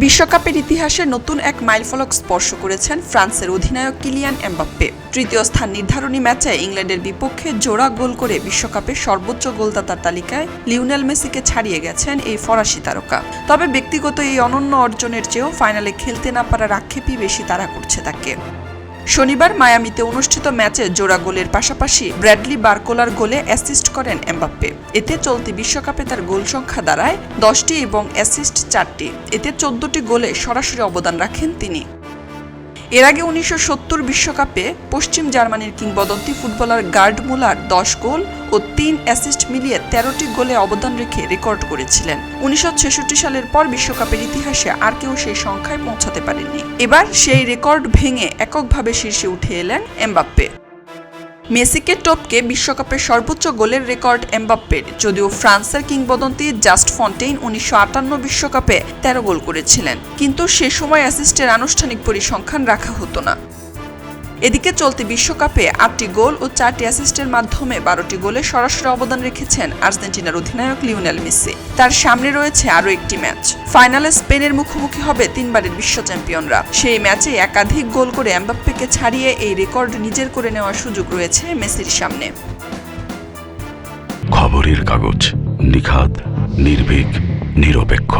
বিশ্বকাপের ইতিহাসে নতুন এক মাইলফলক স্পর্শ করেছেন ফ্রান্সের অধিনায়ক কিলিয়ান এমবাপ্পে। তৃতীয় স্থান নির্ধারণী ম্যাচে ইংল্যান্ডের বিপক্ষে জোড়া গোল করে বিশ্বকাপের সর্বোচ্চ গোলদাতার তালিকায় লিওনেল মেসিকে ছাড়িয়ে গেছেন এই ফরাসি তারকা। তবে ব্যক্তিগত এই অনন্য অর্জনের চেয়েও ফাইনালে খেলতে না পারার আক্ষেপই বেশি তাড়া করছে তাকে। শনিবার মায়ামিতে অনুষ্ঠিত ম্যাচে জোড়া গোলের পাশাপাশি ব্র্যাডলি বারকোলার গোলে অ্যাসিস্ট করেন এমবাপ্পে। এতে চলতি বিশ্বকাপে তার গোল সংখ্যা দাঁড়ায় 10টি এবং অ্যাসিস্ট 4টি। এতে 14টি গোলে সরাসরি অবদান রাখেন তিনি। এর আগে 1970 বিশ্বকাপে পশ্চিম জার্মানির কিংবদন্তি ফুটবলার গার্ড মুলার 10 গোল ও 3 অ্যাসিস্ট মিলিয়ে 13টি গোলে অবদান রেখে রেকর্ড করেছিলেন। 1966 সালের পর বিশ্বকাপের ইতিহাসে আর কেউ সেই সংখ্যায় পৌঁছাতে পারেননি। এবার সেই রেকর্ড ভেঙে এককভাবে শীর্ষে উঠে এলেন এমবাপ্পে। মেসিকে টপকে বিশ্বকাপের সর্বোচ্চ গোলের রেকর্ড এমবাপ্পের, যদিও ফ্রান্সের কিংবদন্তি জাস্ট ফন্টেইন 1958 বিশ্বকাপে 13 গোল করেছিলেন, কিন্তু সে সময় অ্যাসিস্টের আনুষ্ঠানিক পরিসংখ্যান রাখা হতো না। এদিকে চলতি বিশ্বকাপে 8টি গোল ও 4টি অ্যাসিস্টের মাধ্যমে 12টি গোলে সরাসরি অবদান রেখেছেন আর্জেন্টিনার অধিনায়ক লিওনেল মেসি। তার সামনে রয়েছে আরও একটি ম্যাচ। ফাইনালে স্পেনের মুখোমুখি হবে 3বারের বিশ্ব চ্যাম্পিয়নরা। সেই ম্যাচে একাধিক গোল করে এমবাপ্পেকে ছাড়িয়ে এই রেকর্ড নিজের করে নেওয়ার সুযোগ রয়েছে মেসির সামনে। খবরের কাগজ, নিখাত, নির্ভীক, নিরপেক্ষ।